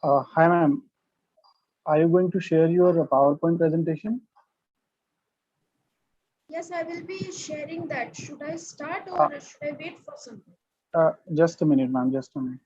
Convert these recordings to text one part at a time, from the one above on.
Hi, ma'am. Are you going to share your PowerPoint presentation? Yes, I will be sharing that. Should I start Uh, or should I wait for something? just a minute, ma'am. Just a minute.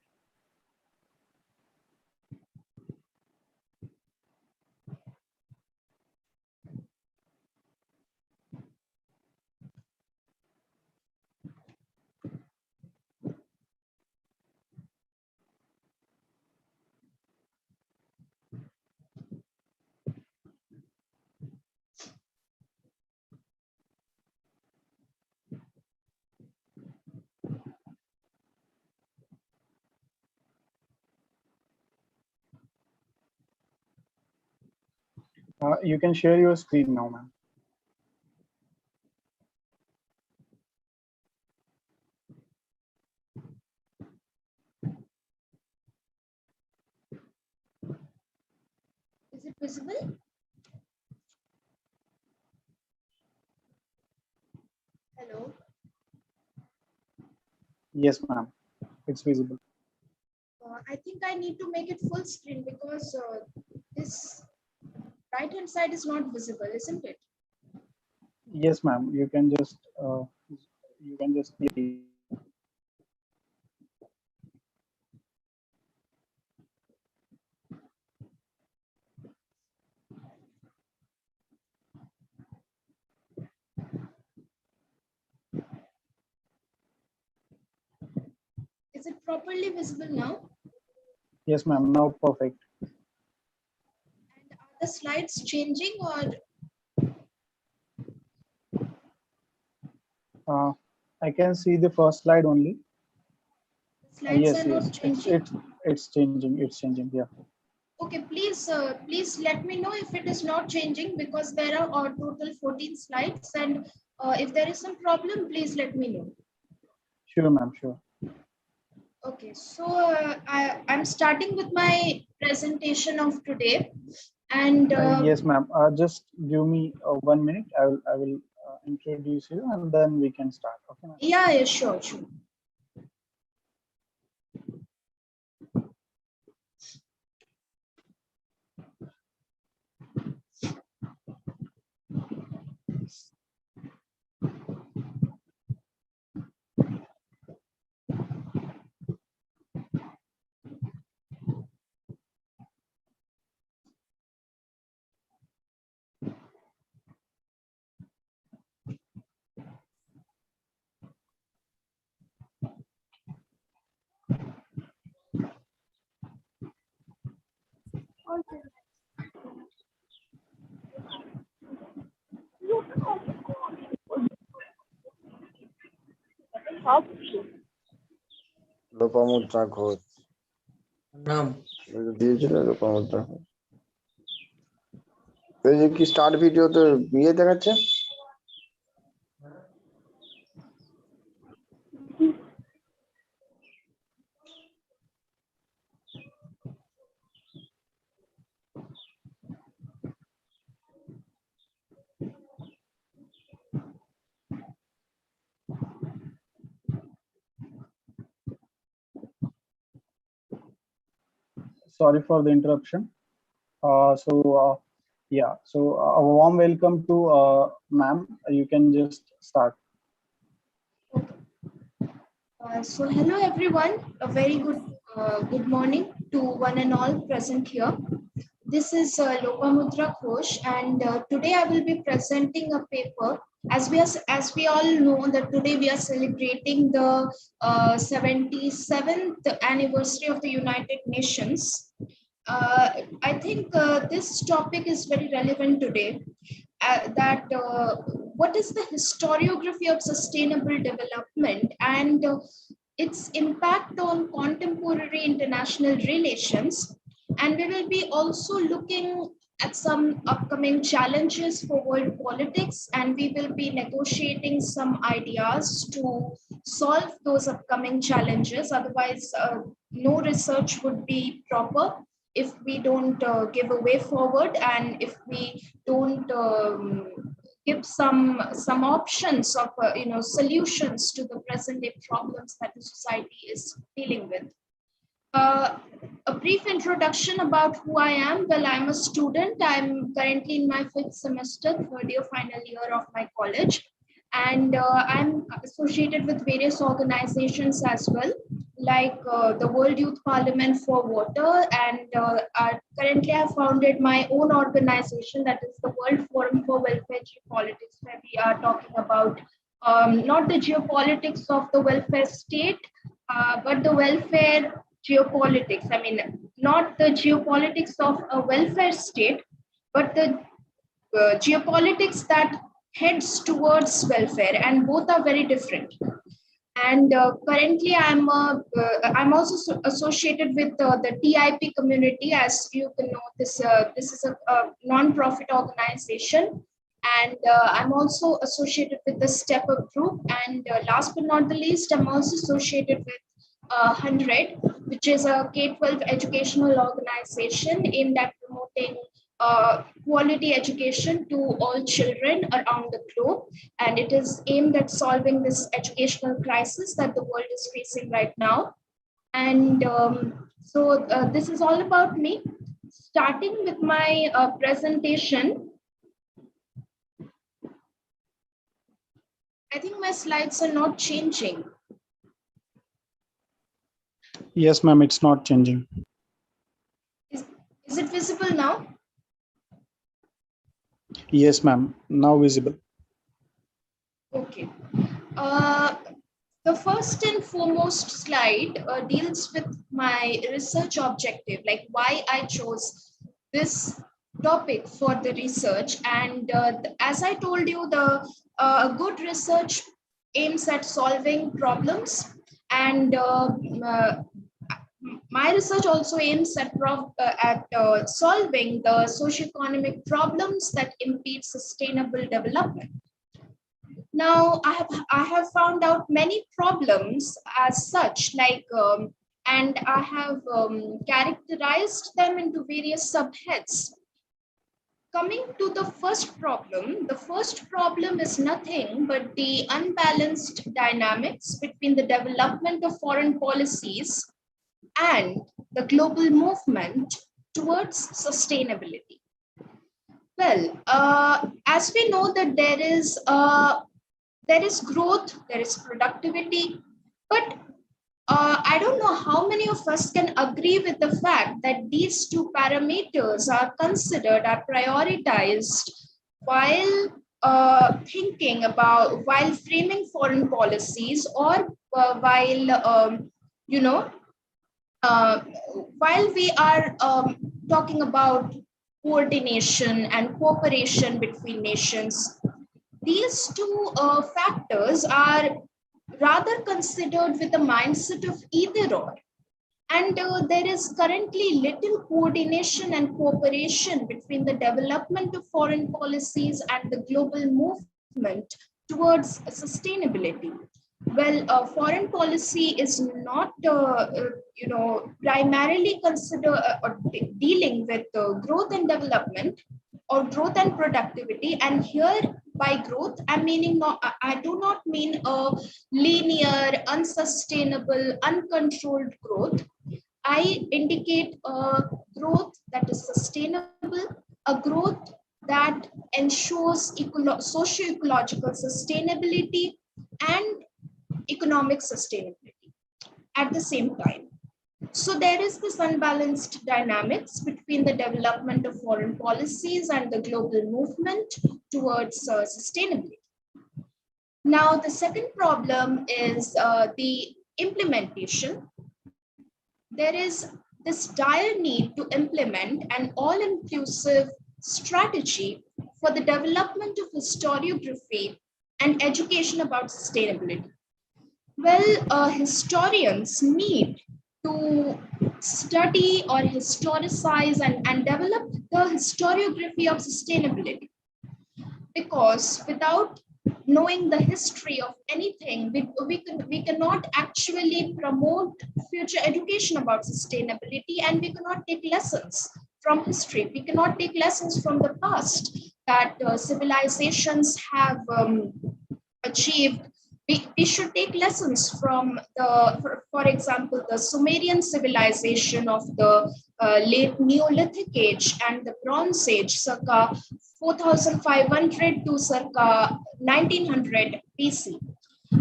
You can share your screen now, ma'am. Is it visible? Hello. Yes, ma'am. It's visible. I think I need to make it full screen because this right hand side is not visible, isn't it? Yes, ma'am. You can just. Is it properly visible now? Yes, ma'am. Now perfect. And are the slides changing or Uh, I can see the first slide only. the slides are Yes, not yes. changing? It's changing. It's changing. Yeah. Okay, please let me know if it is not changing because there are total 14 slides, and if there is some problem, please let me know. Sure, ma'am. Sure. Okay, so I'm starting with my presentation of today, and Yes, ma'am. Just give me 1 minute. I will introduce you, and then we can start. Okay, ma'am. yeah, sure, sure. Lopamudra Ghosh নাম দিয়েছিল লোপামুদ্রা ঘোষ। এই যে কি start ভিডিওতে ইয়ে দেখাচ্ছে, Sorry for the interruption. Yeah, so a warm welcome to ma'am. You can just start. So hello everyone, a very good morning to one and all present here. This is Lopamudra Ghosh, and today I will be presenting a paper. As we all know that today we are celebrating the 77th anniversary of the United Nations. I think this topic is very relevant today. That what is the historiography of sustainable development and its impact on contemporary international relations, and we will be also looking at some upcoming challenges for world politics, and we will be negotiating some ideas to solve those upcoming challenges. Otherwise, no research would be proper if we don't give a way forward, and if we don't give some options of solutions to the present day problems that the society is dealing with. Uh, a brief introduction about who I am. Well, I'm a student. I'm currently in my fifth semester, third year, final year of my college. And I'm associated with various organizations as well, like the World Youth Parliament for Water. And currently, I've founded my own organization, that is the World Forum for Welfare Geopolitics, where we are talking about not the geopolitics of the welfare state, but the welfare geopolitics. I mean, not the geopolitics of a welfare state, but the geopolitics that heads towards welfare, and both are very different. And currently, I'm also associated with the TIP community. As you can know, this is a non-profit organization, and I'm also associated with the Step Up group. And last but not the least, I'm also associated with 100, which is a K-12 educational organization aimed at promoting quality education to all children around the globe. And it is aimed at solving this educational crisis that the world is facing right now. And so this is all about me. Starting with my presentation, I think my slides are not changing. Yes, ma'am, it's not changing. Is it visible now? Yes, ma'am, now visible. Okay. The first and foremost slide deals with my research objective, like why I chose this topic for the research. And as I told you, the good research aims at solving problems, and my research also aims at solving the socioeconomic problems that impede sustainable development. Now, I have found out many problems as such, like, and I have characterized them into various subheads. Coming to the first problem is nothing but the unbalanced dynamics between the development of foreign policies and the global movement towards sustainability. Well, as we know that there is growth, there is productivity, but I don't know how many of us can agree with the fact that these two parameters are prioritized while while framing foreign policies, or while, you know, uh, while we are talking about coordination and cooperation between nations. These two factors are rather considered with a mindset of either or. And there is currently little coordination and cooperation between the development of foreign policies and the global movement towards sustainability. Well, foreign policy is not, primarily dealing with growth and development or growth and productivity. And here, by growth, I do not mean a linear, unsustainable, uncontrolled growth. I indicate a growth that is sustainable, a growth that ensures socio-ecological sustainability and economic sustainability at the same time. So there is this unbalanced dynamics between the development of foreign policies and the global movement towards sustainability. Now, the second problem is the implementation. There is this dire need to implement an all-inclusive strategy for the development of historiography and education about sustainability. Well, historians need to study or historicize and develop the historiography of sustainability, because without knowing the history of anything, we cannot actually promote future education about sustainability, and we cannot take lessons from history. We cannot take lessons from the past that civilizations have achieved we should take lessons from for example, the Sumerian civilization of the late Neolithic age and the Bronze Age, circa 4500 to circa 1900 BC.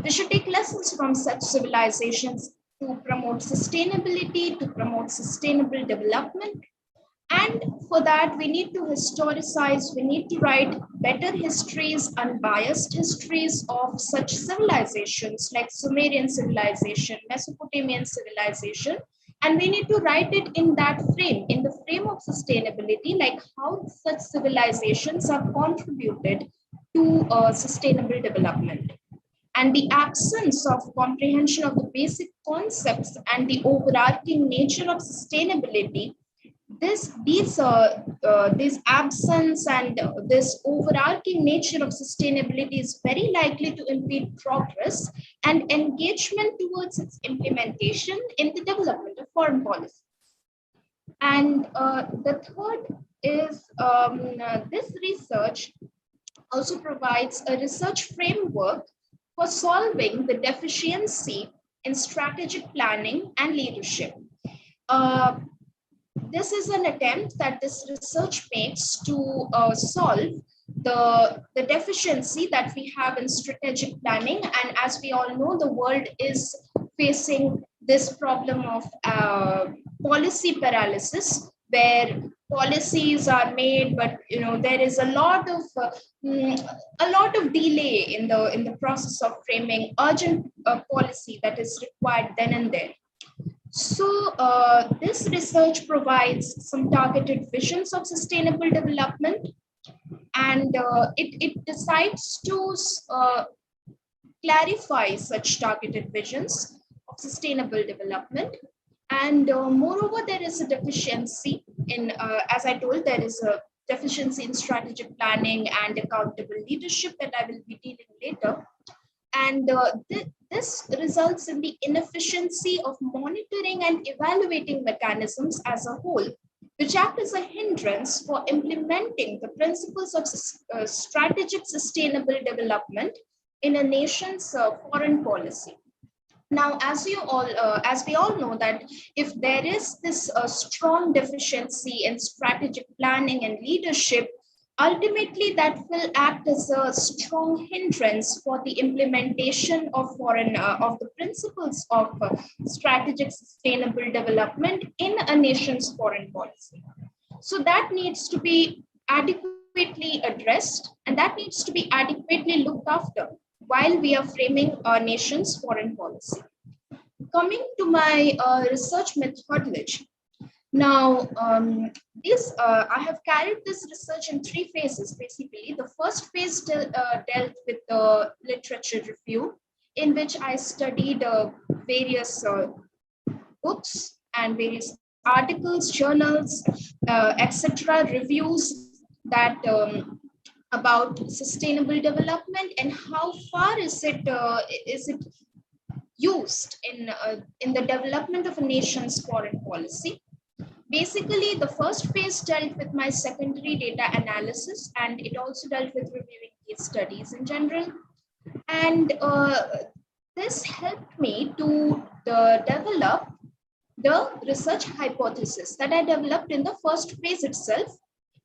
We should take lessons from such civilizations to promote sustainability, to promote sustainable development. And for that, we need to historicize, we need to write better histories, unbiased histories of such civilizations like Sumerian civilization, Mesopotamian civilization. And we need to write it in that frame, in the frame of sustainability, like how such civilizations have contributed to sustainable development. And the absence of comprehension of the basic concepts and the overarching nature of sustainability, this absence and this overarching nature of sustainability is very likely to impede progress and engagement towards its implementation in the development of foreign policy. And the third is this research also provides a research framework for solving the deficiency in strategic planning and leadership. This is an attempt that this research makes to solve the deficiency that we have in strategic planning. And as we all know, the world is facing this problem of policy paralysis, where policies are made, but there is a lot of delay in the process of framing urgent policy that is required then and there. So this research provides some targeted visions of sustainable development, and it decides to clarify such targeted visions of sustainable development. And moreover, there is a deficiency in, as I told, there is a deficiency in strategic planning and accountable leadership that I will be dealing later. And this results in the inefficiency of monitoring and evaluating mechanisms as a whole, which act as a hindrance for implementing the principles of strategic sustainable development in a nation's foreign policy. Now, as we all know, that if there is this strong deficiency in strategic planning and leadership, ultimately that will act as a strong hindrance for the implementation of the principles of strategic sustainable development in a nation's foreign policy. So that needs to be adequately addressed, and that needs to be adequately looked after while we are framing our nation's foreign policy. Coming to my research methodology. Now, I have carried this research in three phases, basically. The first phase dealt with the literature review, in which I studied various books and various articles, journals, etc., reviews that about sustainable development and how far is it used in the development of a nation's foreign policy. Basically, the first phase dealt with my secondary data analysis, and it also dealt with reviewing case studies in general. And this helped me to develop the research hypothesis that I developed in the first phase itself.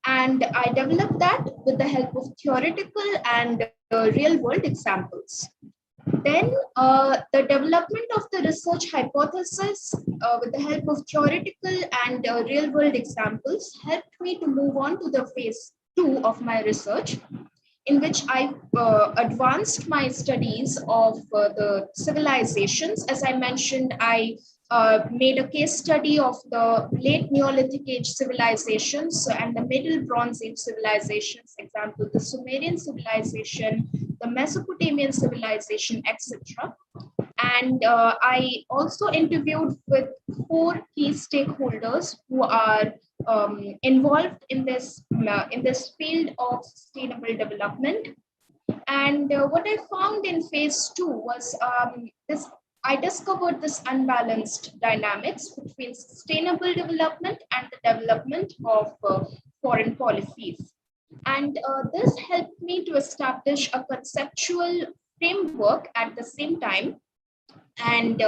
And I developed that with the help of theoretical and real-world examples. Then the development of the research hypothesis with the help of theoretical and real-world examples helped me to move on to the phase 2 of my research, in which I advanced my studies of the civilizations. As I mentioned, I made a case study of the late Neolithic age civilizations and the middle Bronze Age civilizations, example, the Sumerian civilization, the Mesopotamian civilization, etc. And I also interviewed with 4 key stakeholders who are involved in this field of sustainable development. And what I found in phase 2 was I discovered this unbalanced dynamics between sustainable development and the development of foreign policies. And this helped me to establish a conceptual framework at the same time. And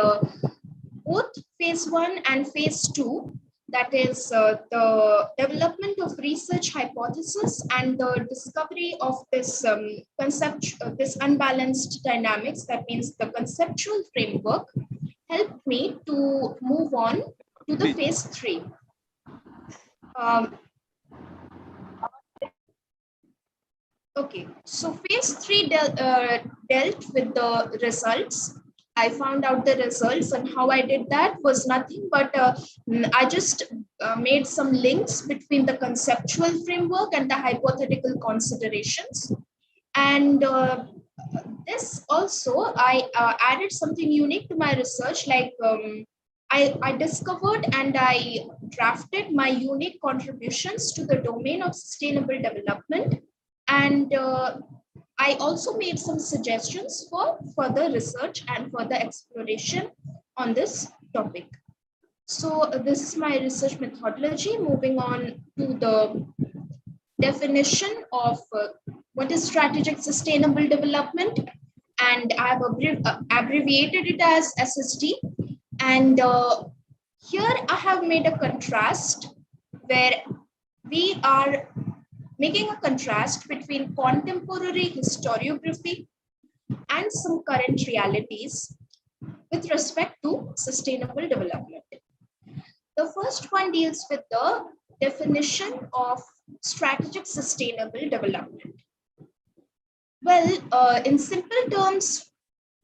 both phase 1 and phase 2, that is the development of research hypothesis and the discovery of this this unbalanced dynamics, that means the conceptual framework, helped me to move on to the phase 3. Okay, so phase 3 dealt with the results. I found out the results, and how I did that was nothing but I just made some links between the conceptual framework and the hypothetical considerations. And this also, I added something unique to my research, like I discovered and I drafted my unique contributions to the domain of sustainable development. And I also made some suggestions for further research and further exploration on this topic. So this is my research methodology. Moving on to the definition of what is strategic sustainable development, and I have abbreviated it as SSD. And here I have made a contrast where we are making a contrast between contemporary historiography and some current realities with respect to sustainable development. The first one deals with the definition of strategic sustainable development. Well, in simple terms,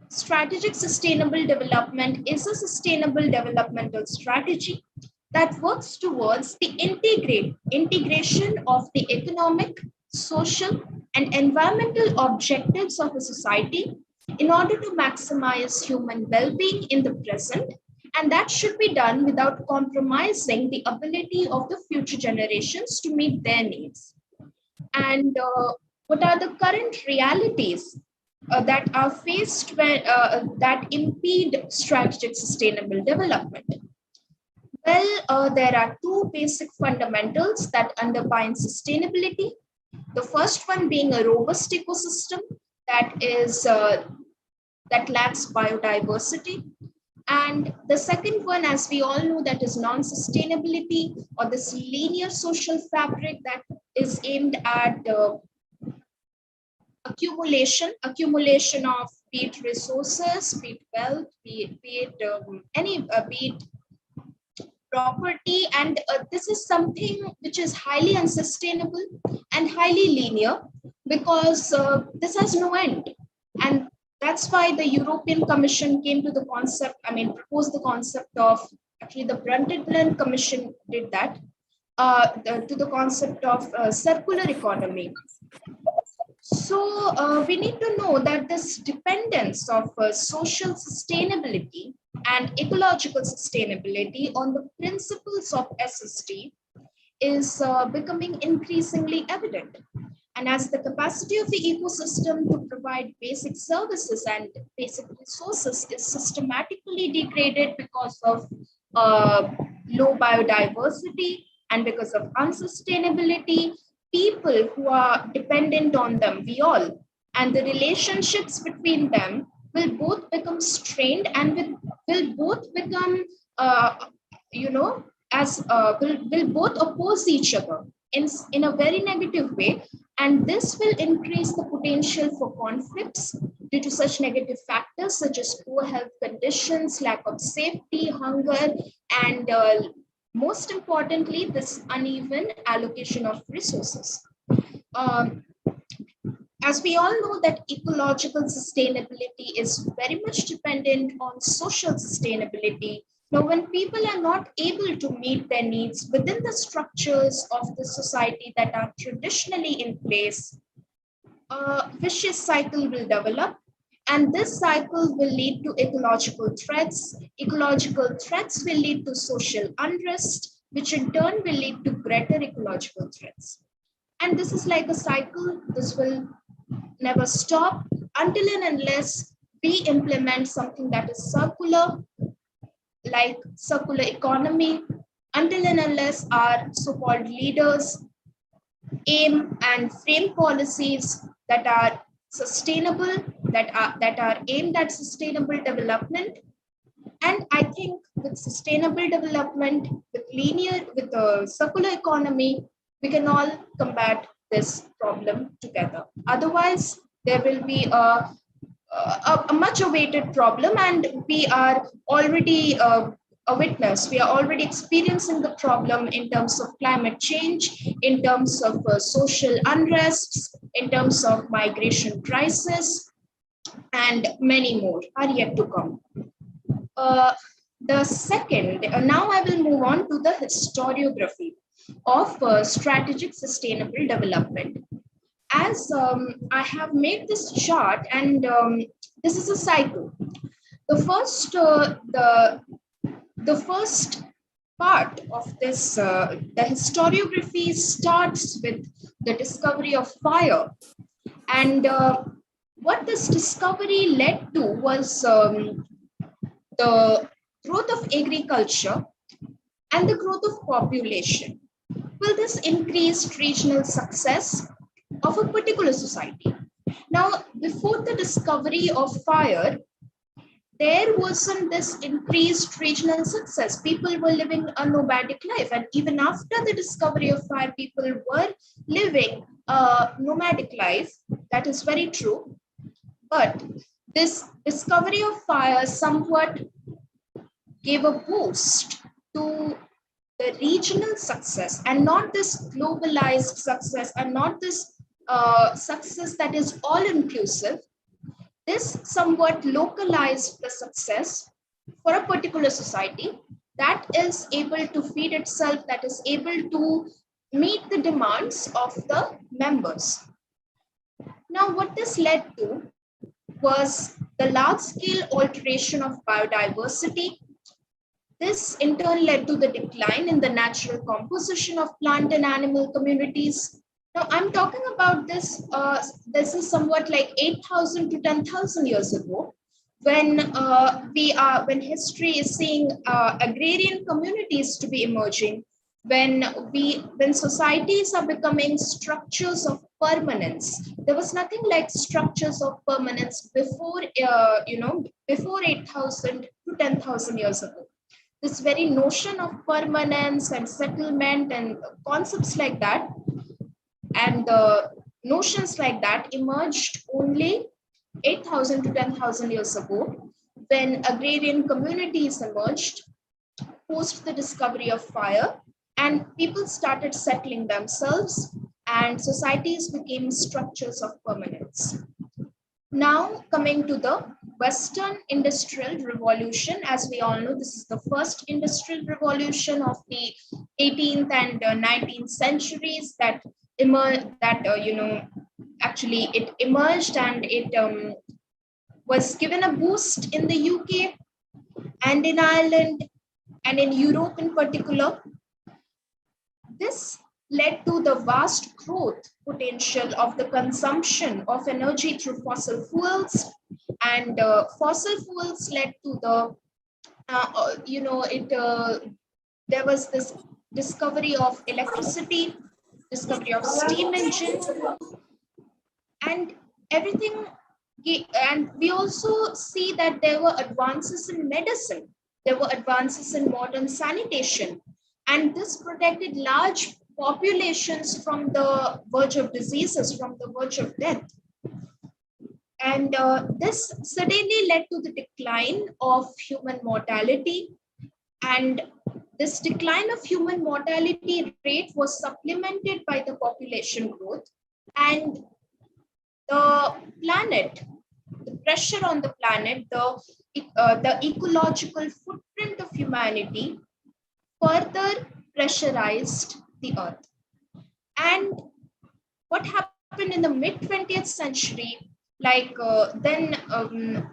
strategic sustainable development is a sustainable developmental strategy that works towards the integration of the economic, social, and environmental objectives of a society in order to maximize human well-being in the present, and that should be done without compromising the ability of the future generations to meet their needs. And what are the current realities that are faced that impede strategic sustainable development? Well, there are two basic fundamentals that underpin sustainability. The first one being a robust ecosystem that is that lacks biodiversity, and the second one, as we all know, that is non-sustainability, or this linear social fabric that is aimed at accumulation of be it resources, be it wealth, be it property, and this is something which is highly unsustainable and highly linear, because this has no end. And that's why the European Commission came to the concept, proposed the concept of, actually the Brundtland Commission did that, to the concept of circular economy. So we need to know that this dependence of social sustainability and ecological sustainability on the principles of SSD is becoming increasingly evident. And as the capacity of the ecosystem to provide basic services and basic resources is systematically degraded because of low biodiversity and because of unsustainability, people who are dependent on them, we all, and the relationships between them will both become strained and will both become, will both oppose each other in a very negative way. And this will increase the potential for conflicts due to such negative factors such as poor health conditions, lack of safety, hunger, and most importantly, this uneven allocation of resources. As we all know that ecological sustainability is very much dependent on social sustainability. Now, when people are not able to meet their needs within the structures of the society that are traditionally in place, a vicious cycle will develop, and this cycle will lead to ecological threats. Ecological threats will lead to social unrest, which in turn will lead to greater ecological threats. And this is like a cycle. This will never stop until and unless we implement something that is circular, like circular economy, until and unless our so-called leaders aim and frame policies that are sustainable, that are aimed at sustainable development. And I think with sustainable development, with a circular economy, we can all combat this problem together. Otherwise, there will be a much awaited problem, and we are already a witness. We are already experiencing the problem in terms of climate change, in terms of social unrests, in terms of migration crisis, and many more are yet to come. Uh, the second, now I will move on to the historiography of strategic sustainable development. As I have made this chart, and this is a cycle. The first, the first part of this, the historiography starts with the discovery of fire, and what this discovery led to was the growth of agriculture and the growth of population. Will this increased regional success of a particular society? Now, before the discovery of fire, there wasn't this increased regional success. People were living a nomadic life. And even after the discovery of fire, people were living a nomadic life. That is very true. But this discovery of fire somewhat gave a boost to the regional success, and not this globalized success, and not this success that is all inclusive. This somewhat localized the success for a particular society that is able to feed itself, that is able to meet the demands of the members. Now, what this led to was the large scale alteration of biodiversity. This in turn led to the decline in the natural composition of plant and animal communities. Now, I'm talking about this, this is somewhat like 8,000 to 10,000 years ago, when when history is seeing agrarian communities to be emerging, when societies are becoming structures of permanence. There was nothing like structures of permanence before, before 8,000 to 10,000 years ago. This very notion of permanence and settlement and concepts like that, and notions like that emerged only 8,000 to 10,000 years ago, when agrarian communities emerged post the discovery of fire, and people started settling themselves, and societies became structures of permanence. Now, coming to the Western Industrial Revolution, as we all know, this is the first industrial revolution of the 18th and 19th centuries that actually it emerged, and it was given a boost in the UK and in Ireland and in Europe in particular. This led to the vast growth potential of the consumption of energy through fossil fuels, and fossil fuels led to the there was this discovery of electricity, discovery of steam engine, and everything. And we also see that there were advances in medicine, there were advances in modern sanitation, and this protected large populations from the verge of diseases, from the verge of death. And this suddenly led to the decline of human mortality. And this decline of human mortality rate was supplemented by the population growth. And the planet, the pressure on the planet, the ecological footprint of humanity further pressurized the earth. And what happened in the mid 20th century, the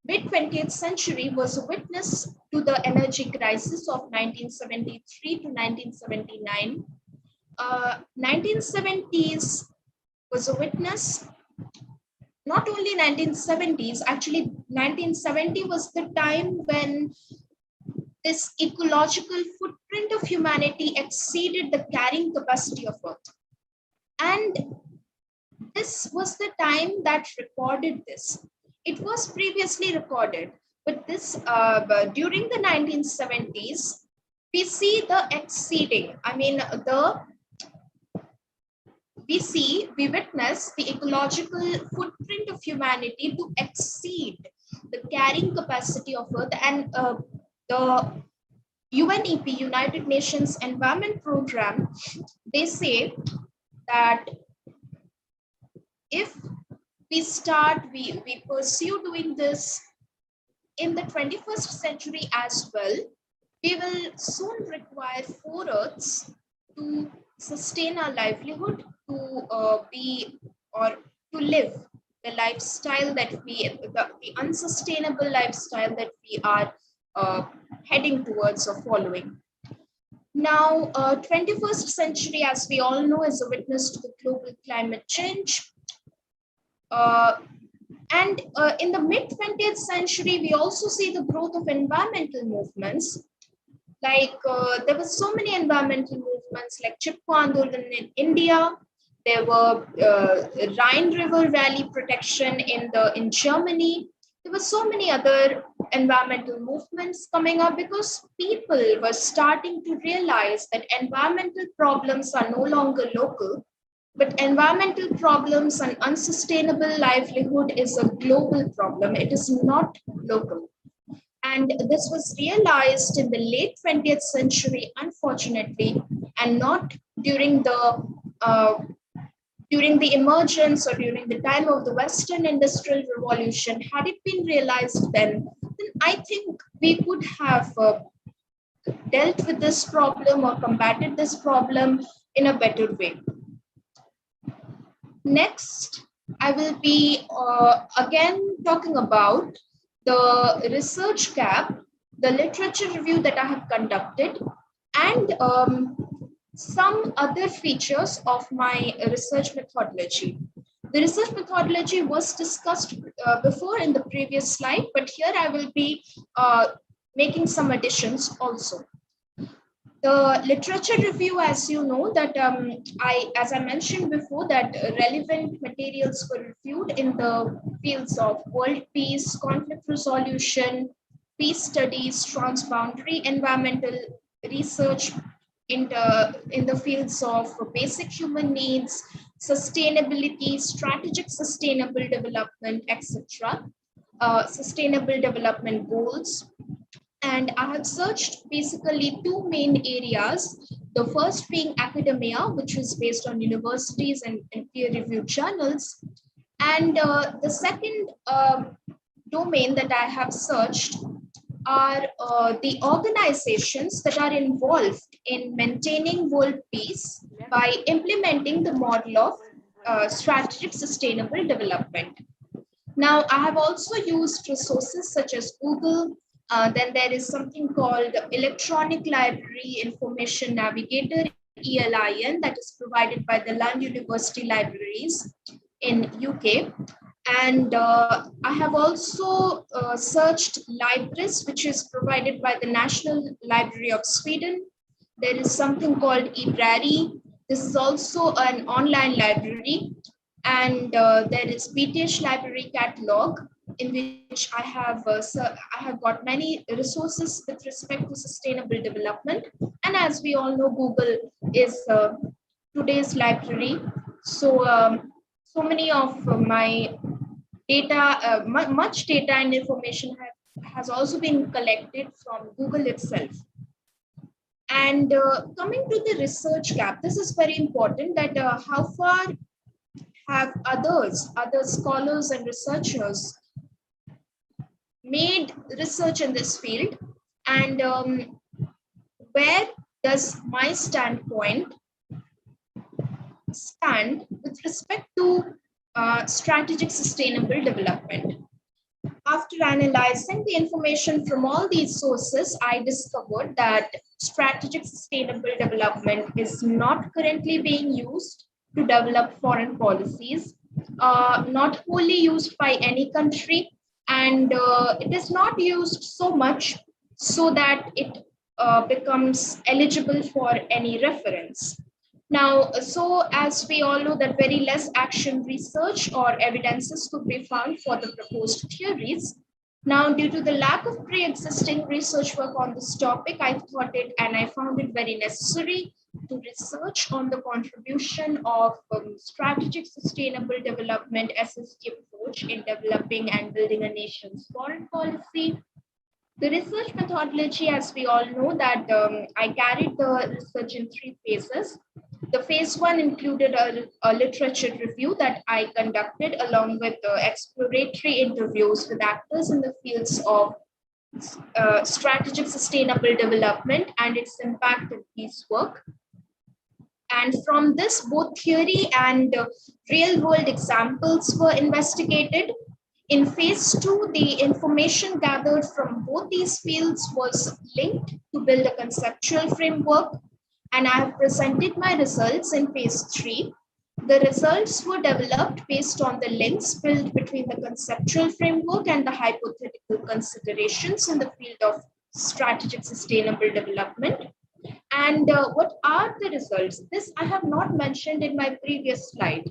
mid 20th century was a witness to the energy crisis of 1973 to 1979. 1970s was a witness, not only 1970s, actually 1970 was the time when this ecological footprint of humanity exceeded the carrying capacity of Earth. And this was the time that recorded this. It was previously recorded, but this during the 1970s, we see the exceeding. I mean, we witness the ecological footprint of humanity to exceed the carrying capacity of Earth, and the UNEP, United Nations Environment Program, they say that if we pursue doing this in the 21st century as well, we will soon require 4 Earths to sustain our livelihood, to be or to live the lifestyle that the unsustainable lifestyle that we are heading towards or following. Now, 21st century, as we all know, is a witness to the global climate change. And in the mid 20th century, we also see the growth of environmental movements. Like there were so many environmental movements like Chipko Andolan in India. There were Rhine River Valley protection in Germany. There were so many other environmental movements coming up because people were starting to realize that environmental problems are no longer local, but environmental problems and unsustainable livelihood is a global problem. It is not local. And this was realized in the late 20th century, unfortunately, and not during the emergence or during the time of the Western Industrial Revolution. Had it been realized then I think we could have dealt with this problem or combated this problem in a better way. Next, I will be again talking about the research gap, the literature review that I have conducted, and some other features of my research methodology. The research methodology was discussed before in the previous slide, but here I will be making some additions also. The literature review, as you know, that as I mentioned before, that relevant materials were reviewed in the fields of world peace, conflict resolution, peace studies, transboundary environmental research, in the fields of basic human needs, sustainability, strategic sustainable development, etc., sustainable development goals. And I have searched basically two main areas. The first being academia, which is based on universities and peer-reviewed journals. And the second domain that I have searched are the organizations that are involved in maintaining world peace by implementing the model of strategic sustainable development. Now, I have also used resources such as Google. Then there is something called Electronic Library Information Navigator, ELIN, that is provided by the Lund University Libraries in UK. And I have also searched Libris, which is provided by the National Library of Sweden. There is something called eBrary. This is also an online library. And there is BTH Library Catalog, in which I have got many resources with respect to sustainable development. And as we all know, Google is today's library. So, so many of my data, much data and information has also been collected from Google itself. And coming to the research gap, this is very important, that how far have other scholars and researchers made research in this field, and where does my standpoint stand with respect to strategic sustainable development. After analyzing the information from all these sources, I discovered that strategic sustainable development is not currently being used to develop foreign policies, not wholly used by any country, and it is not used so much so that it becomes eligible for any reference. Now, so as we all know that very less action research or evidences could be found for the proposed theories. Now, due to the lack of pre-existing research work on this topic, I thought it and I found it very necessary to research on the contribution of strategic sustainable development SSD approach in developing and building a nation's foreign policy. The research methodology, as we all know, that I carried the research in 3 phases. The phase 1 included a literature review that I conducted along with exploratory interviews with actors in the fields of strategic sustainable development and its impact in peace work. And from this, both theory and real world examples were investigated. In phase 2, the information gathered from both these fields was linked to build a conceptual framework, and I have presented my results in phase 3. The results were developed based on the links built between the conceptual framework and the hypothetical considerations in the field of strategic sustainable development. And what are the results? This I have not mentioned in my previous slide.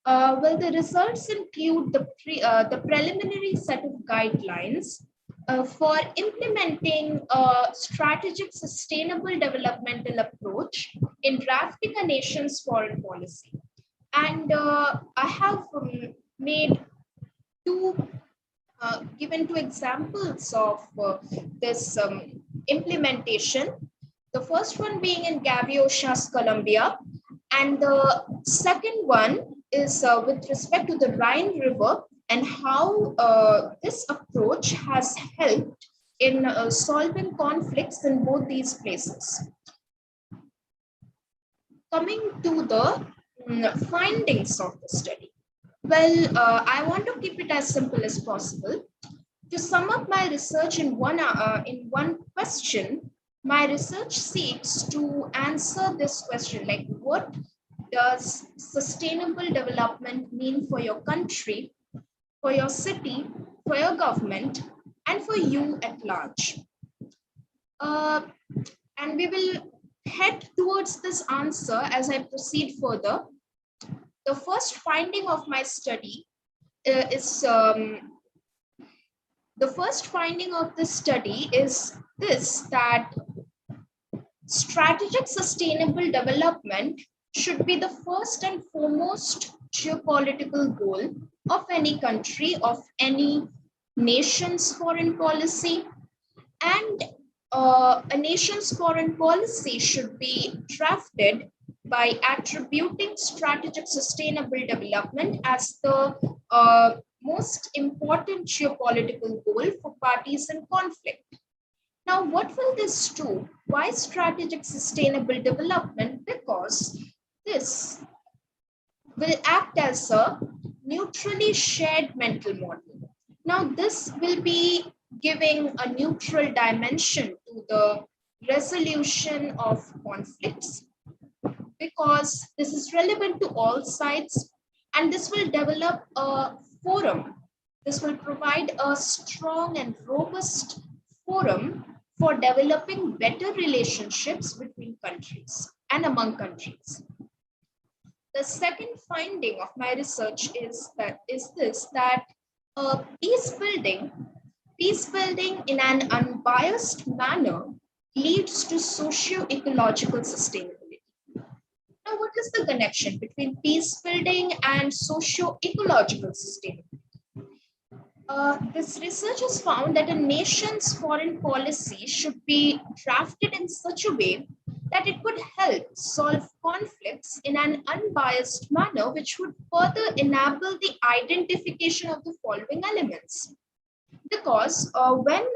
Well, the results include the preliminary set of guidelines for implementing a strategic sustainable developmental approach in drafting a nation's foreign policy. And I have made given two examples of this implementation. The first one being in Gaviosha's Colombia, and the second one is with respect to the Rhine River and how this approach has helped in solving conflicts in both these places. Coming to the findings of the study. Well, I want to keep it as simple as possible. To sum up my research in one question, my research seeks to answer this question, like what does sustainable development mean for your country, for your city, for your government, and for you at large? And we will head towards this answer as I proceed further. The first finding of my study is this, that strategic sustainable development should be the first and foremost geopolitical goal of any country, of any nation's foreign policy. And a nation's foreign policy should be drafted by attributing strategic sustainable development as the most important geopolitical goal for parties in conflict. Now, what will this do? Why strategic sustainable development? Because this will act as a neutrally shared mental model. Now, this will be giving a neutral dimension to the resolution of conflicts, because this is relevant to all sides, and this will develop a forum. This will provide a strong and robust forum for developing better relationships between countries and among countries. The second finding of my research is that peace building in an unbiased manner leads to socio-ecological sustainability. Now, what is the connection between peace building and socio-ecological sustainability? This research has found that a nation's foreign policy should be drafted in such a way that it could help solve conflicts in an unbiased manner, which would further enable the identification of the following elements. Because when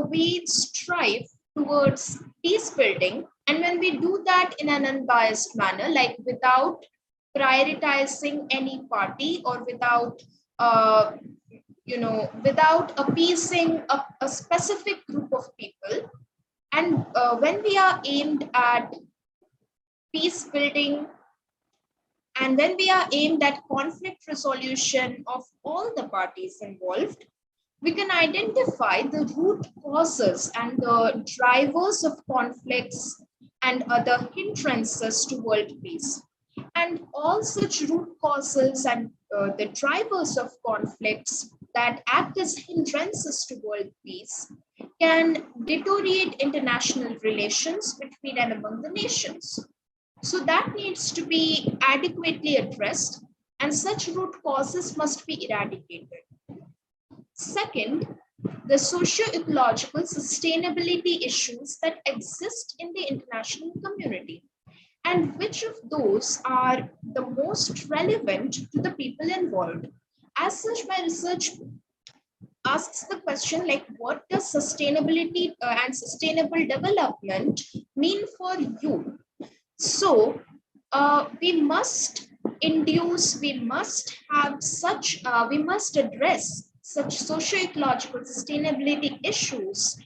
we strive towards peace building, and when we do that in an unbiased manner, like without prioritizing any party or without without appeasing a specific group of people, and when we are aimed at peace building, and when we are aimed at conflict resolution of all the parties involved, we can identify the root causes and the drivers of conflicts and other hindrances to world peace. And all such root causes and the drivers of conflicts that act as hindrances to world peace can deteriorate international relations between and among the nations. So that needs to be adequately addressed, and such root causes must be eradicated. Second, the socio-ecological sustainability issues that exist in the international community, and which of those are the most relevant to the people involved. As such, my research asks the question like, what does sustainability and sustainable development mean for you? So we must we must address such socio-ecological sustainability issues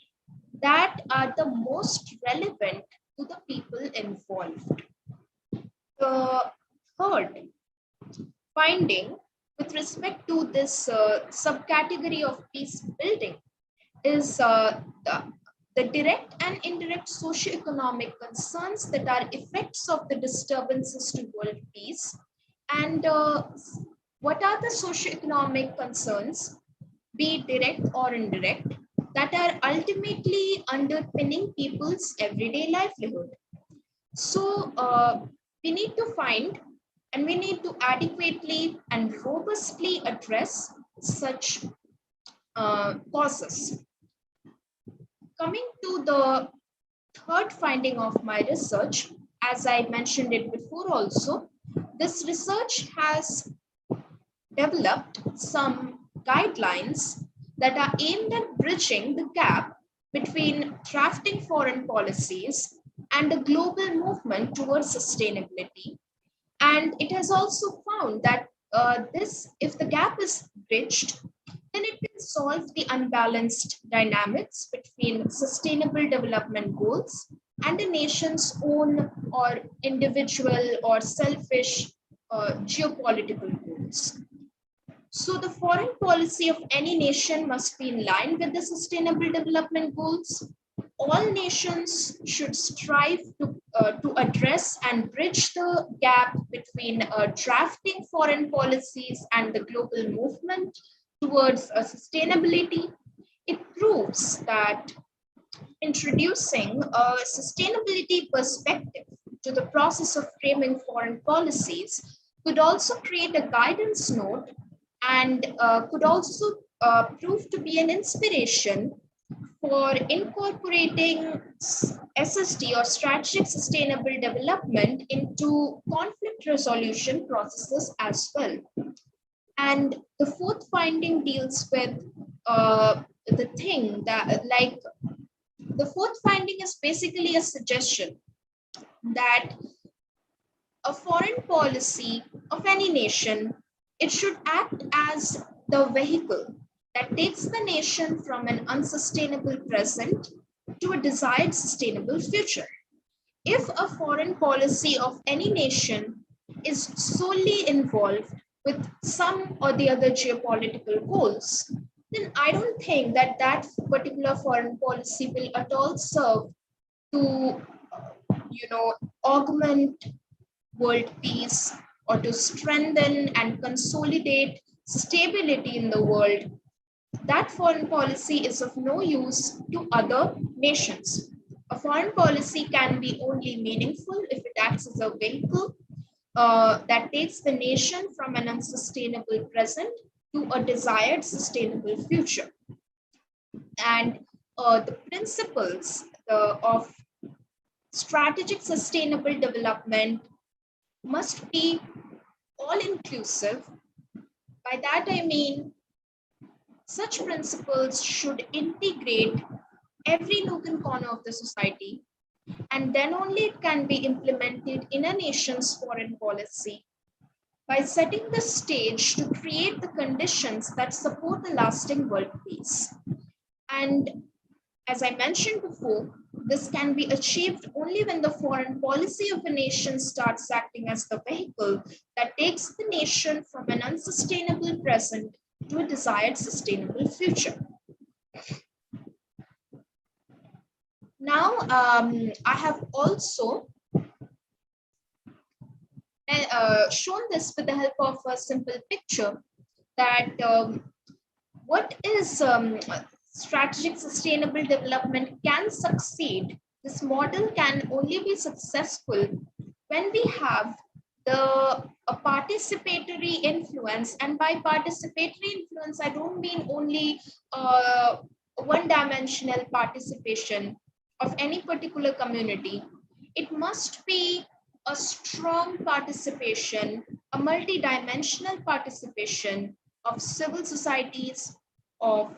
that are the most relevant to the people involved. The third finding with respect to this subcategory of peace building is the direct and indirect socio-economic concerns that are effects of the disturbances to world peace. And what are the socio-economic concerns, be direct or indirect, that are ultimately underpinning people's everyday livelihood? So we need to find and we need to adequately and robustly address such causes. Coming to the third finding of my research, as I mentioned it before also, this research has developed some guidelines that are aimed at bridging the gap between drafting foreign policies and the global movement towards sustainability. And it has also found that if the gap is bridged, then it can solve the unbalanced dynamics between sustainable development goals and a nation's own or individual or selfish geopolitical goals. So the foreign policy of any nation must be in line with the sustainable development goals. All nations should strive to address and bridge the gap between drafting foreign policies and the global movement towards sustainability. It proves that introducing a sustainability perspective to the process of framing foreign policies could also create a guidance note and could also prove to be an inspiration for incorporating SSD or strategic sustainable development into conflict resolution processes as well. And the fourth finding deals with the thing that, like, the fourth finding is basically a suggestion that a foreign policy of any nation, it should act as the vehicle that takes the nation from an unsustainable present to a desired sustainable future. If a foreign policy of any nation is solely involved with some or the other geopolitical goals, then I don't think that that particular foreign policy will at all serve to, augment world peace or to strengthen and consolidate stability in the world. That foreign policy is of no use to other nations. A foreign policy can be only meaningful if it acts as a vehicle that takes the nation from an unsustainable present to a desired sustainable future. And the principles of strategic sustainable development must be all inclusive. By that I mean, such principles should integrate every nook and corner of the society, and then only it can be implemented in a nation's foreign policy by setting the stage to create the conditions that support a lasting world peace. And as I mentioned before, this can be achieved only when the foreign policy of a nation starts acting as the vehicle that takes the nation from an unsustainable present to a desired sustainable future. Now, I have also shown this with the help of a simple picture that what is strategic sustainable development can succeed. This model can only be successful when we have a participatory influence. And by participatory influence, I don't mean only one-dimensional participation of any particular community. It must be a strong participation, a multi-dimensional participation of civil societies, of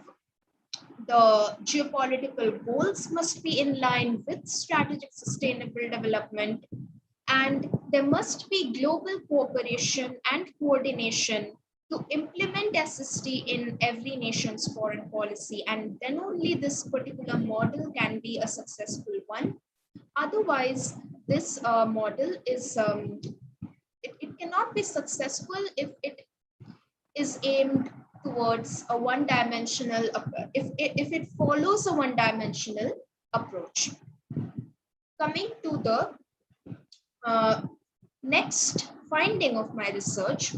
the geopolitical goals must be in line with strategic sustainable development, and there must be global cooperation and coordination to implement SST in every nation's foreign policy, and then only this particular model can be a successful one. Otherwise, this model is it cannot be successful if it is aimed towards a one-dimensional, if it follows a one-dimensional approach. Coming to the next finding of my research,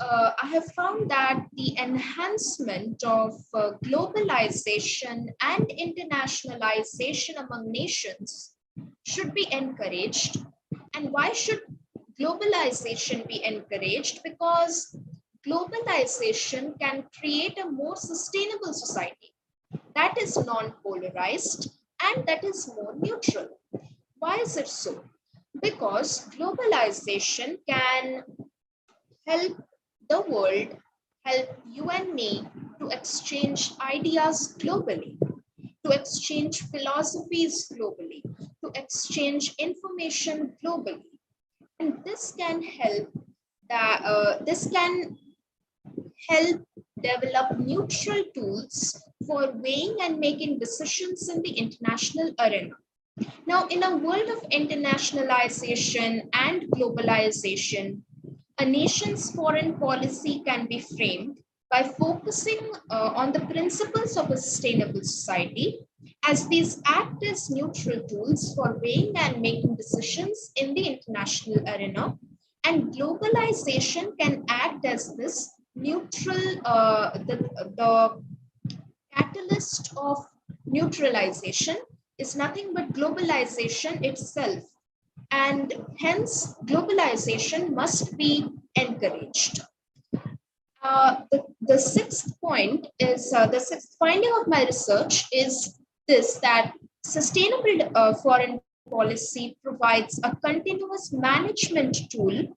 I have found that the enhancement of globalization and internationalization among nations should be encouraged. And why should globalization be encouraged? Because globalization can create a more sustainable society that is non-polarized and that is more neutral. Why is it so? Because globalization can help the world, help you and me to exchange ideas globally, to exchange philosophies globally, to exchange information globally. And this can help develop neutral tools for weighing and making decisions in the international arena. Now, in a world of internationalization and globalization, a nation's foreign policy can be framed by focusing on the principles of a sustainable society, as these act as neutral tools for weighing and making decisions in the international arena. And globalization can act as this neutral, the catalyst of neutralization is nothing but globalization itself. And hence, globalization must be encouraged. The sixth point is the sixth finding of my research is this, that sustainable foreign policy provides a continuous management tool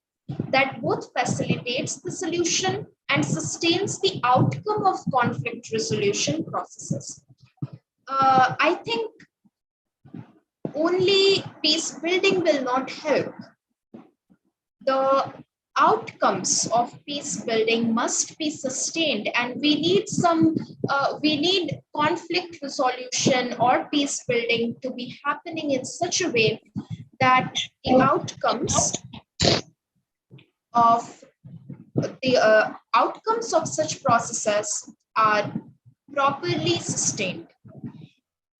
that both facilitates the solution and sustains the outcome of conflict resolution processes. I think only peace building will not help. The outcomes of peace building must be sustained, and we need conflict resolution or peace building to be happening in such a way that the outcomes of such processes are properly sustained.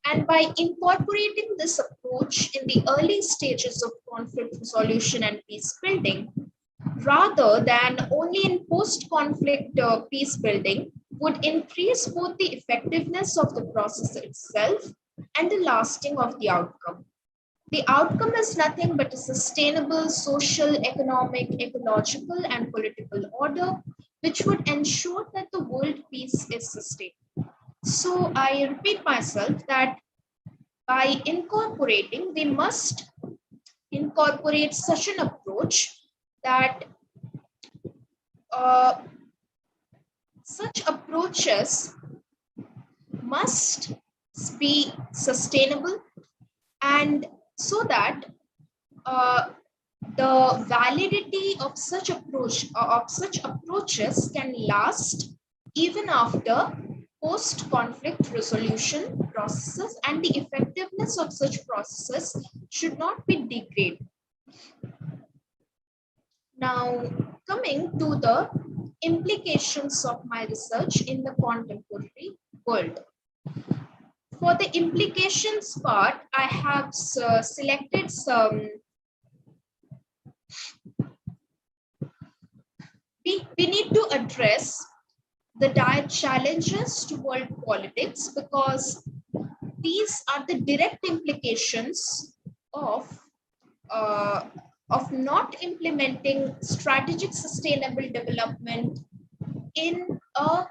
And by incorporating this approach in the early stages of conflict resolution and peace building, rather than only in post-conflict peace building, would increase both the effectiveness of the process itself and the lasting of the outcome. The outcome is nothing but a sustainable social, economic, ecological, and political order, which would ensure that the world peace is sustained. So I repeat myself that by incorporating, we must incorporate such an approach that such approaches must be sustainable, and so that the validity of such approaches can last even after post-conflict resolution processes, and the effectiveness of such processes should not be degraded. Now, coming to the implications of my research in the contemporary world. For the implications part, I have selected some. We need to address the dire challenges to world politics because these are the direct implications of not implementing strategic sustainable development in a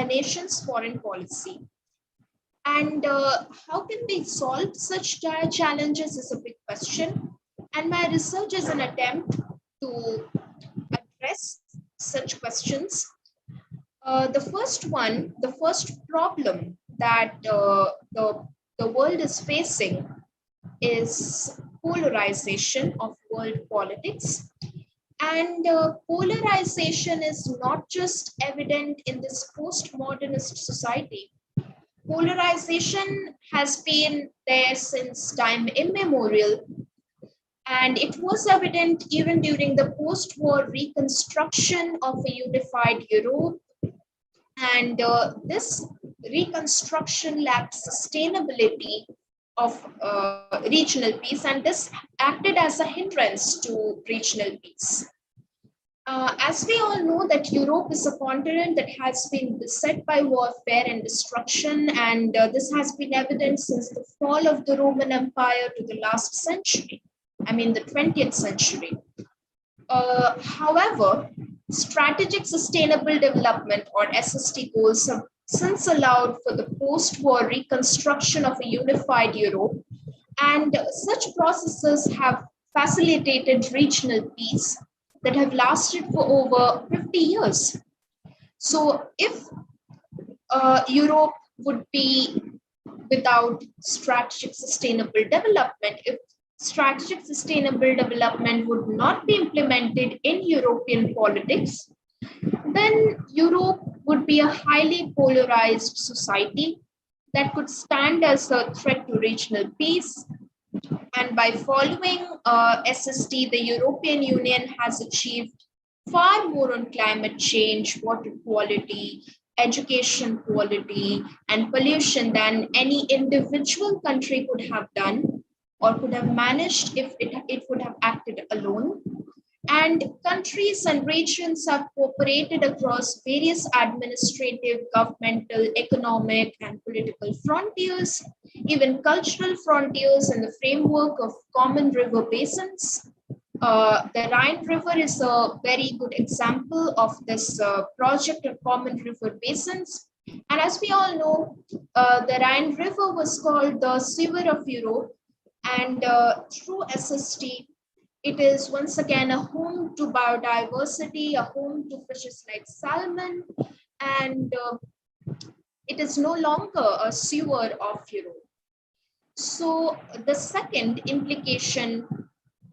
nation's foreign policy. And how can we solve such dire challenges is a big question. And my research is an attempt to address such questions. The first problem that the world is facing is polarization of world politics. And polarization is not just evident in this postmodernist society. Polarization has been there since time immemorial, and it was evident even during the post-war reconstruction of a unified Europe. And this reconstruction lacked sustainability of regional peace, and this acted as a hindrance to regional peace. As we all know that Europe is a continent that has been beset by warfare and destruction, and this has been evident since the fall of the Roman Empire to the last century, the 20th century. However, strategic sustainable development or SSD goals have since allowed for the post-war reconstruction of a unified Europe, and such processes have facilitated regional peace that have lasted for over 50 years. So if Europe would be without strategic sustainable development, if strategic sustainable development would not be implemented in European politics, then Europe would be a highly polarized society that could stand as a threat to regional peace. And by following SSD, the European Union has achieved far more on climate change, water quality, education quality, and pollution than any individual country could have done or could have managed if it would have acted alone. And countries and regions have cooperated across various administrative, governmental, economic, and political frontiers, even cultural frontiers in the framework of common river basins. The Rhine River is a very good example of this project of common river basins. And as we all know, the Rhine River was called the Sewer of Europe, and through SST, it is once again a home to biodiversity, a home to fishes like salmon, and it is no longer a sewer of Europe. So the second implication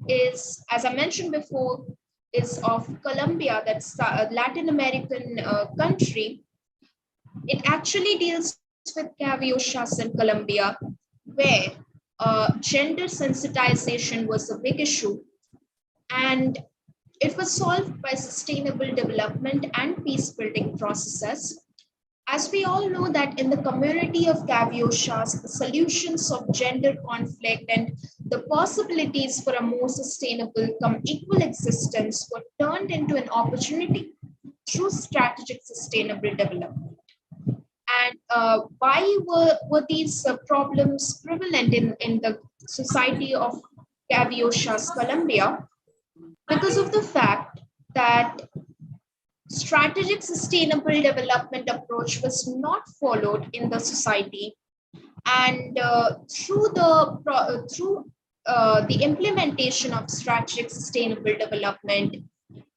is, as I mentioned before, is of Colombia, that's a Latin American country. It actually deals with caviosas in Colombia, where gender sensitization was a big issue. And it was solved by sustainable development and peace building processes. As we all know that in the community of caviosas, the solutions of gender conflict and the possibilities for a more sustainable equal existence were turned into an opportunity through strategic sustainable development. And why were these problems prevalent in the society of caviosas, Colombia? Because of the fact that strategic sustainable development approach was not followed in the society, and through the implementation of strategic sustainable development,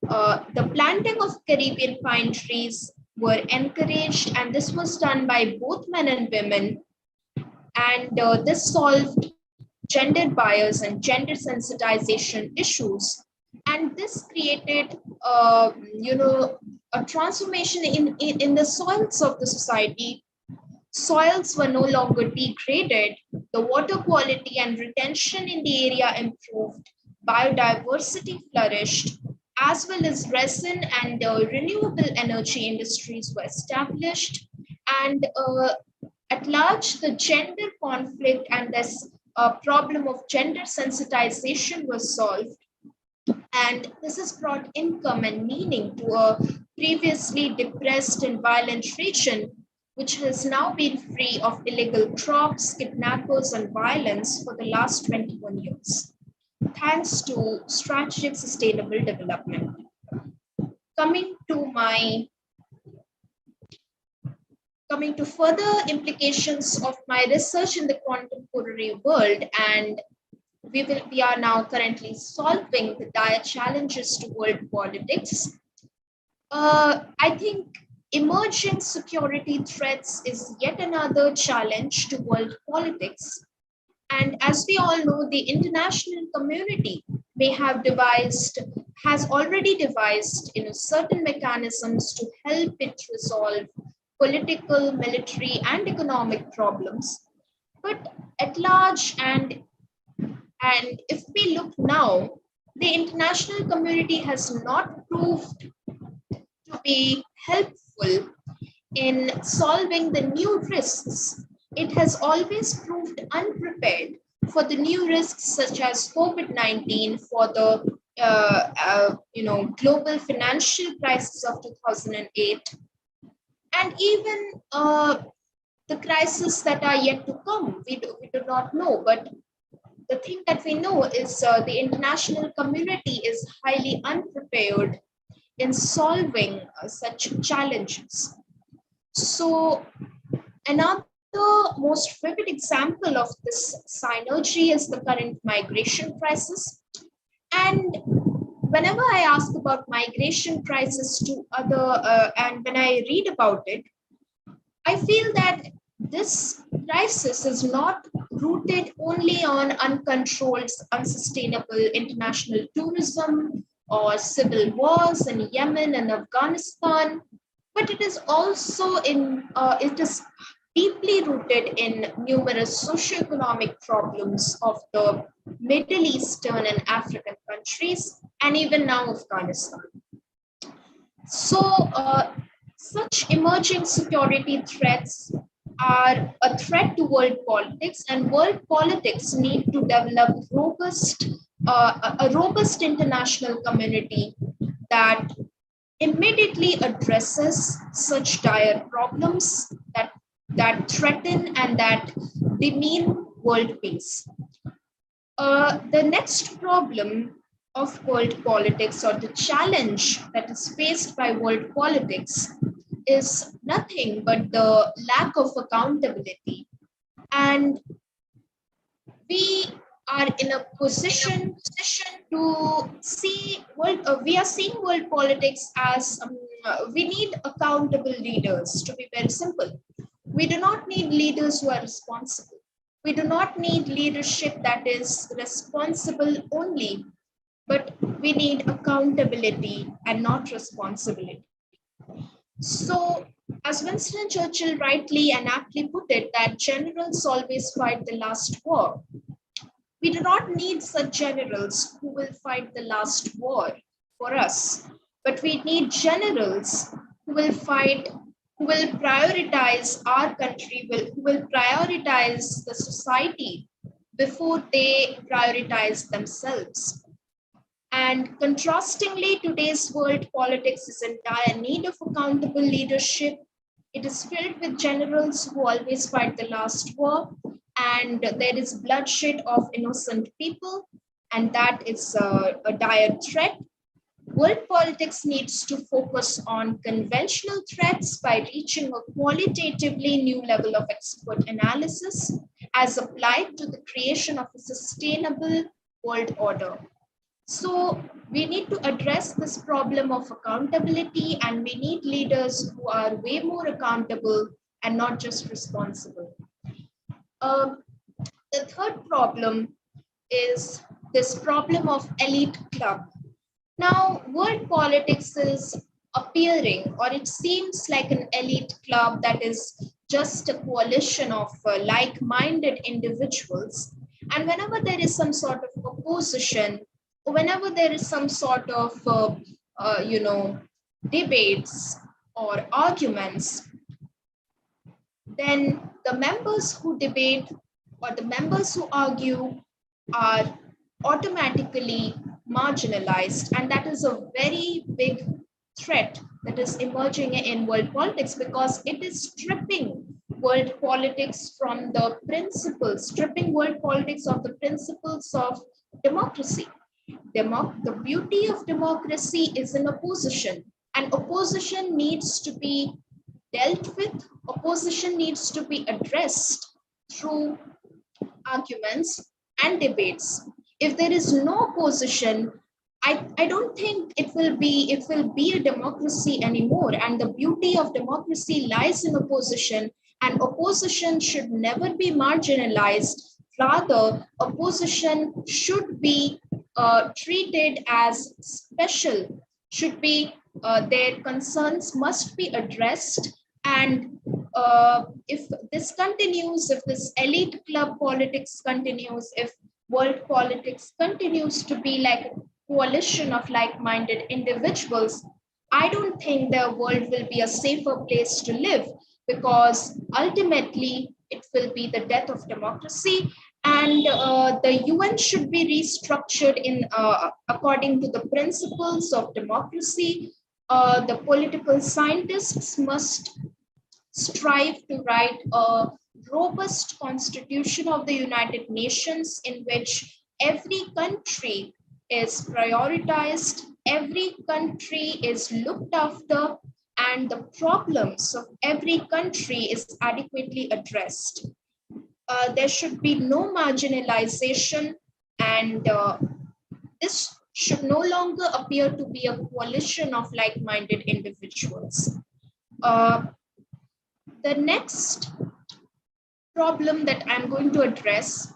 the planting of Caribbean pine trees were encouraged, and this was done by both men and women, and this solved gender bias and gender sensitization issues. And this created, a transformation in the soils of the society. Soils were no longer degraded. The water quality and retention in the area improved. Biodiversity flourished, as well as resin and renewable energy industries were established. And At large, the gender conflict and this problem of gender sensitization was solved, and this has brought income and meaning to a previously depressed and violent region, which has now been free of illegal crops, kidnappers, and violence for the last 21 years, thanks to strategic sustainable development. Coming to my Coming to further implications of my research in the contemporary world, and we are now currently solving the dire challenges to world politics. I think emerging security threats is yet another challenge to world politics. And as we all know, the international community has already devised certain mechanisms to help it resolve political, military, and economic problems. But at large, and if we look now, the international community has not proved to be helpful in solving the new risks. It has always proved unprepared for the new risks such as COVID-19, for the global financial crisis of 2008, and even the crises that are yet to come. We do not know, but the thing that we know is the international community is highly unprepared in solving such challenges. So another most vivid example of this synergy is the current migration crisis. And whenever I ask about migration crisis to and when I read about it, I feel that this crisis is not rooted only on uncontrolled, unsustainable international tourism or civil wars in Yemen and Afghanistan, but it is also it is deeply rooted in numerous socioeconomic problems of the Middle Eastern and African countries, and even now Afghanistan. So, such emerging security threats are a threat to world politics, and world politics need to develop a robust international community that immediately addresses such dire problems that threaten and that demean world peace. The next problem of world politics, or the challenge that is faced by world politics, is nothing but the lack of accountability. And we are in a position to see we are seeing world politics as we need accountable leaders. To be very simple, we do not need leaders who are responsible. We do not need leadership that is responsible only, but we need accountability and not responsibility. So, as Winston Churchill rightly and aptly put it, that generals always fight the last war. We do not need such generals who will fight the last war for us, but we need generals who will fight, who will prioritize our country, who will prioritize the society before they prioritize themselves. And contrastingly, today's world politics is in dire need of accountable leadership. It is filled with generals who always fight the last war, and there is bloodshed of innocent people, and that is a dire threat. World politics needs to focus on conventional threats by reaching a qualitatively new level of expert analysis as applied to the creation of a sustainable world order. So we need to address this problem of accountability, and we need leaders who are way more accountable and not just responsible. The third problem is this problem of elite club. Now, world politics is appearing, or it seems like an elite club that is just a coalition of like-minded individuals. And whenever there is some sort of opposition, whenever there is some sort of, debates or arguments, then the members who debate or the members who argue are automatically marginalized. And that is a very big threat that is emerging in world politics, because it is stripping world politics from the principles, stripping world politics of the principles of democracy. The beauty of democracy is in opposition, and opposition needs to be dealt with, opposition needs to be addressed through arguments and debates. If there is no opposition, I don't think it will be a democracy anymore. And the beauty of democracy lies in opposition, and opposition should never be marginalized. Rather, opposition should be treated as special, should be their concerns must be addressed. And if this continues, if this elite club politics continues, if world politics continues to be like a coalition of like-minded individuals, I don't think the world will be a safer place to live, because ultimately it will be the death of democracy. And the UN should be restructured in according to the principles of democracy. The political scientists must strive to write a robust constitution of the United Nations in which every country is prioritized, every country is looked after, and the problems of every country is adequately addressed. There should be no marginalization, and this should no longer appear to be a coalition of like-minded individuals. The next problem that I'm going to address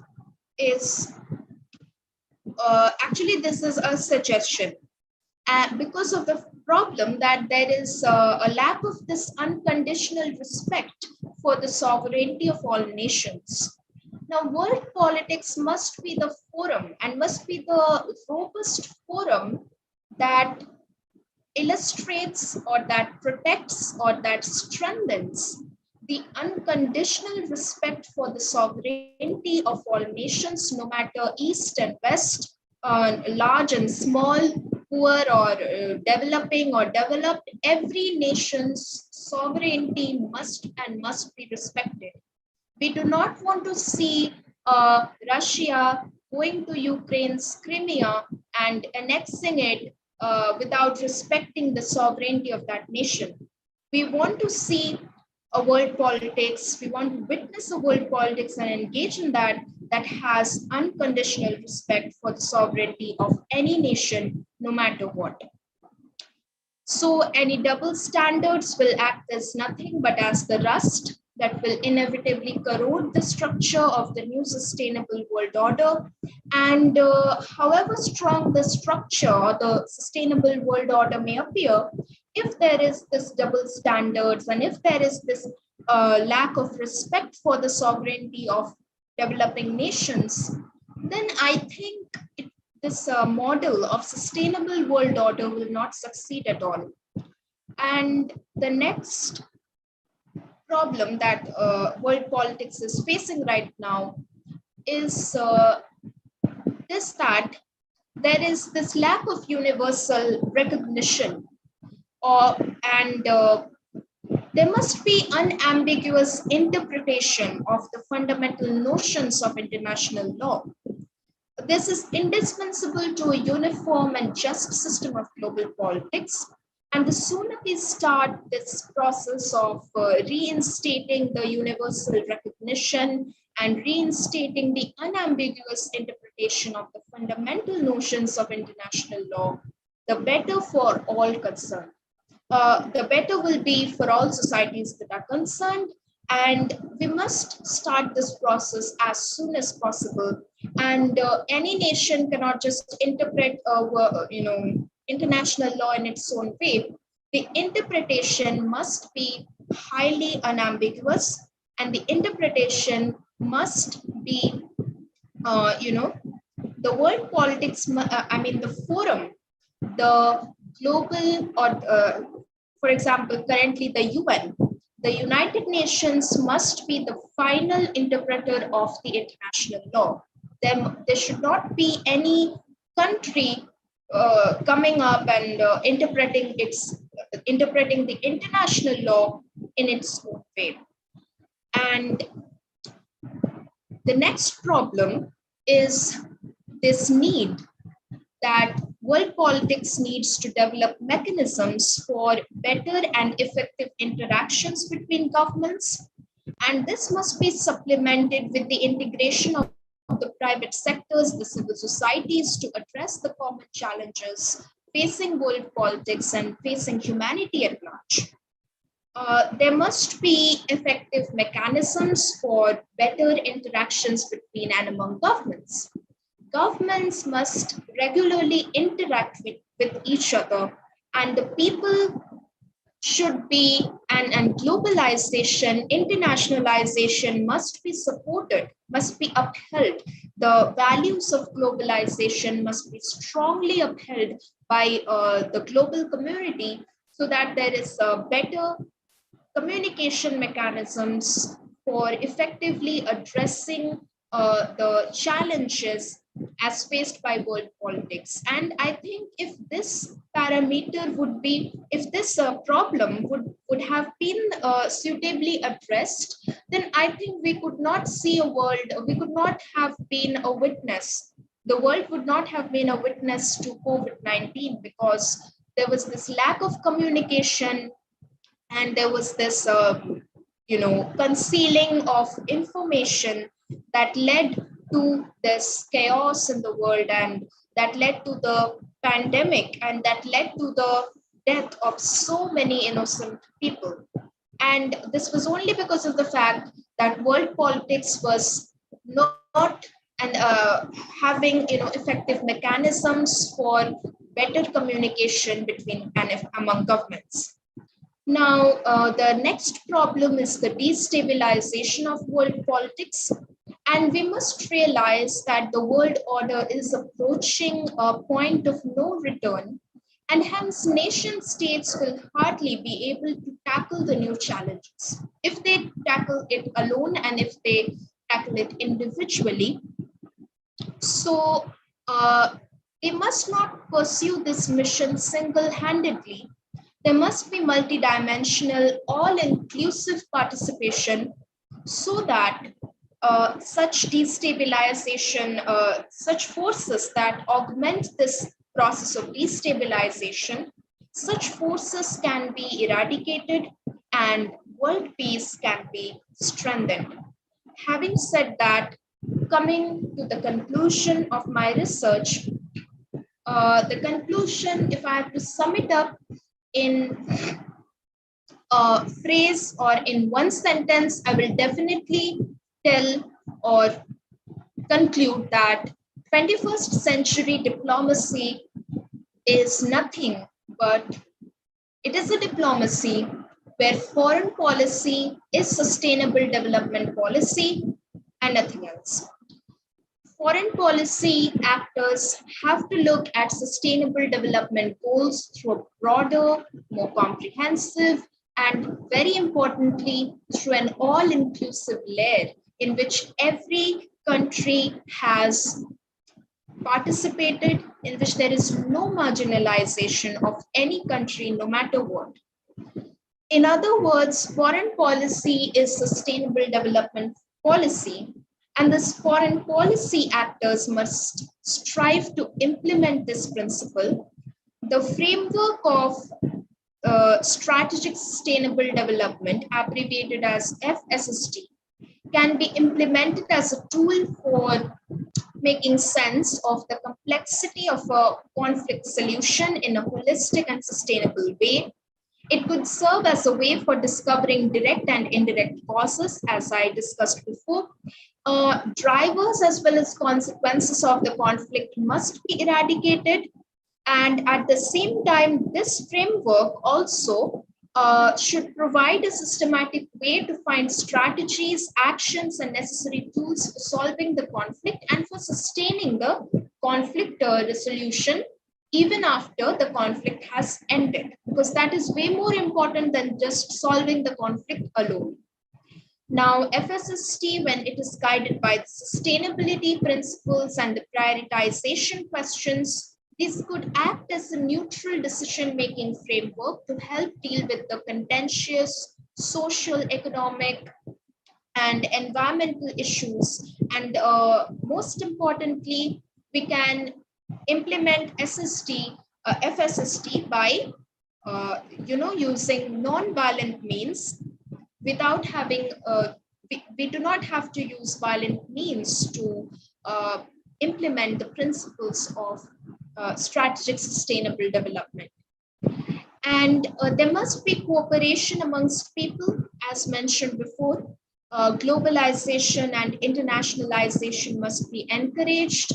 is actually, this is a suggestion. Because of the problem that there is a lack of this unconditional respect for the sovereignty of all nations. Now, world politics must be the forum and must be the robust forum that illustrates or that protects or that strengthens the unconditional respect for the sovereignty of all nations, no matter east and west, large and small, poor or developing or developed. Every nation's sovereignty must be respected. We do not want to see Russia going to Ukraine's Crimea and annexing it without respecting the sovereignty of that nation. We want to see a world politics, we want to witness a world politics and engage in that has unconditional respect for the sovereignty of any nation, no matter what. So any double standards will act as nothing but as the rust that will inevitably corrode the structure of the new sustainable world order. And however strong the structure or the sustainable world order may appear, if there is this double standards and if there is this lack of respect for the sovereignty of developing nations, then I think this model of sustainable world order will not succeed at all. And the next problem that world politics is facing right now is this, that there is this lack of universal recognition, and there must be unambiguous interpretation of the fundamental notions of international law. This is indispensable to a uniform and just system of global politics. And the sooner we start this process of reinstating the universal recognition and reinstating the unambiguous interpretation of the fundamental notions of international law, the better for all concerned. The better will be for all societies that are concerned. And we must start this process as soon as possible. And any nation cannot just interpret, international law in its own way. The interpretation must be highly unambiguous, and the interpretation must be, the world politics, the forum, the global, or for example, currently the UN, The United Nations must be the final interpreter of the international law. There should not be any country coming up and interpreting the international law in its own way. And the next problem is this need that world politics needs to develop mechanisms for better and effective interactions between governments. And this must be supplemented with the integration of the private sectors, the civil societies to address the common challenges facing world politics and facing humanity at large. There must be effective mechanisms for better interactions between and among governments. Governments must regularly interact with each other, and the people should be, and globalization, internationalization must be supported, must be upheld. The values of globalization must be strongly upheld by the global community so that there is a better communication mechanisms for effectively addressing the challenges as faced by world politics. And I think if this parameter would be, if this problem would have been suitably addressed, then I think we could not see a world, we could not have been a witness. The world would not have been a witness to COVID-19 because there was this lack of communication and there was this concealing of information that led to this chaos in the world, and that led to the pandemic, and that led to the death of so many innocent people. And this was only because of the fact that world politics was not and having effective mechanisms for better communication between and among governments. Now, the next problem is the destabilization of world politics. And we must realize that the world order is approaching a point of no return, and hence nation states will hardly be able to tackle the new challenges. If they tackle it alone and if they tackle it individually, so they must not pursue this mission single-handedly. There must be multidimensional, all-inclusive participation so that such destabilization, such forces that augment this process of destabilization, such forces can be eradicated and world peace can be strengthened. Having said that, coming to the conclusion of my research, the conclusion, if I have to sum it up in a phrase or in one sentence, I will definitely tell or conclude that 21st century diplomacy is nothing but it is a diplomacy where foreign policy is sustainable development policy and nothing else. Foreign policy actors have to look at sustainable development goals through a broader, more comprehensive, and very importantly, through an all-inclusive layer in which every country has participated, in which there is no marginalization of any country, no matter what. In other words, foreign policy is sustainable development policy, and these foreign policy actors must strive to implement this principle. The framework of strategic sustainable development, abbreviated as FSSD, can be implemented as a tool for making sense of the complexity of a conflict solution in a holistic and sustainable way. It could serve as a way for discovering direct and indirect causes, as I discussed before. Drivers as well as consequences of the conflict must be eradicated. And at the same time, this framework also should provide a systematic way to find strategies, actions, and necessary tools for solving the conflict and for sustaining the conflict resolution even after the conflict has ended, because that is way more important than just solving the conflict alone. Now, FSST, when it is guided by the sustainability principles and the prioritization questions, this could act as a neutral decision-making framework to help deal with the contentious social, economic, and environmental issues. And most importantly, we can implement FSST by using non-violent means without having we do not have to use violent means to implement the principles of strategic sustainable development. And there must be cooperation amongst people, as mentioned before. Globalization and internationalization must be encouraged.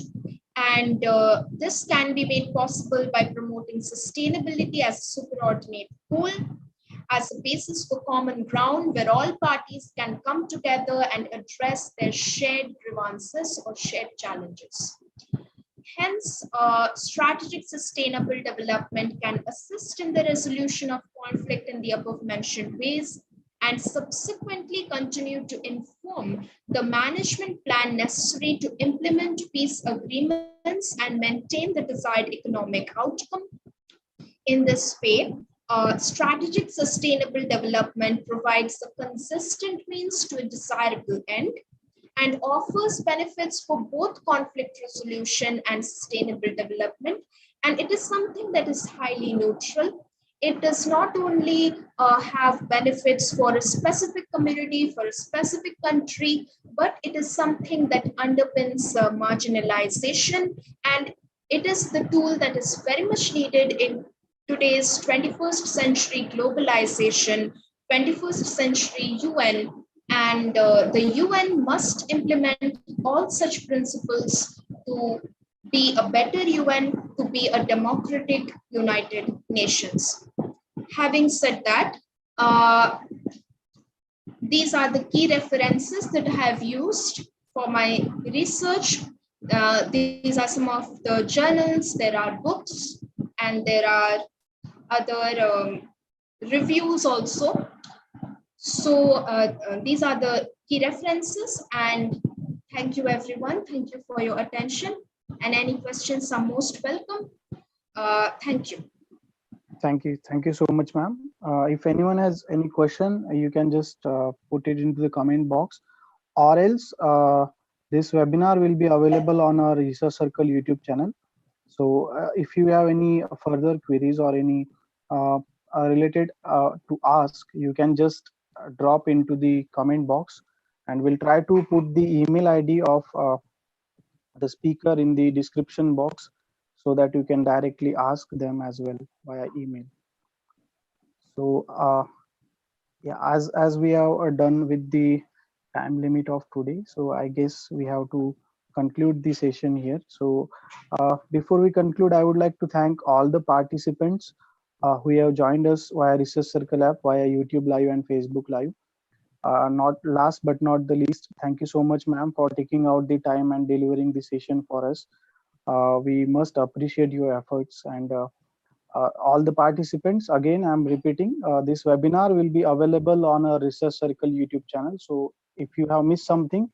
And this can be made possible by promoting sustainability as a superordinate goal, as a basis for common ground where all parties can come together and address their shared grievances or shared challenges. Hence, strategic sustainable development can assist in the resolution of conflict in the above mentioned ways and subsequently continue to inform the management plan necessary to implement peace agreements and maintain the desired economic outcome. In this way, strategic sustainable development provides a consistent means to a desirable end and offers benefits for both conflict resolution and sustainable development. And it is something that is highly neutral. It does not only have benefits for a specific community, for a specific country, but it is something that underpins marginalization. And it is the tool that is very much needed in today's 21st century globalization, 21st century UN, and the UN must implement all such principles to be a better UN, to be a democratic United Nations. Having said that, these are the key references that I have used for my research. These are some of the journals, there are books, and there are other reviews also. So these are the key references, and thank you everyone. Thank you for your attention, and any questions are most welcome. Thank you. Thank you. Thank you so much, ma'am. If anyone has any question, you can just put it into the comment box, or else this webinar will be available on our Research Circle YouTube channel. So if you have any further queries or any related to ask, you can just drop into the comment box, and we'll try to put the email ID of the speaker in the description box so that you can directly ask them as well via email. So yeah, as we have done with the time limit of today, so I guess we have to conclude the session here. So before we conclude, I would like to thank all the participants who have joined us via Research Circle app, via YouTube Live and Facebook Live. Not last but not the least, thank you so much, ma'am, for taking out the time and delivering the session for us. We must appreciate your efforts, and all the participants, again I'm repeating, this webinar will be available on a Research Circle YouTube channel. So if you have missed something,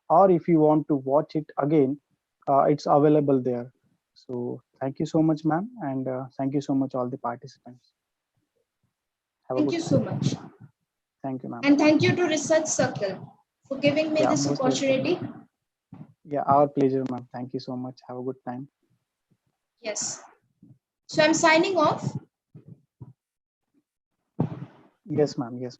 or if you want to watch it again, it's available there. So thank you so much, ma'am, and thank you so much all the participants. Thank you so much. Thank you, ma'am. And thank you to Research Circle for giving me this opportunity. Yeah, our pleasure, ma'am. Thank you so much. Have a good time. Yes. So I'm signing off. Yes, ma'am. Yes.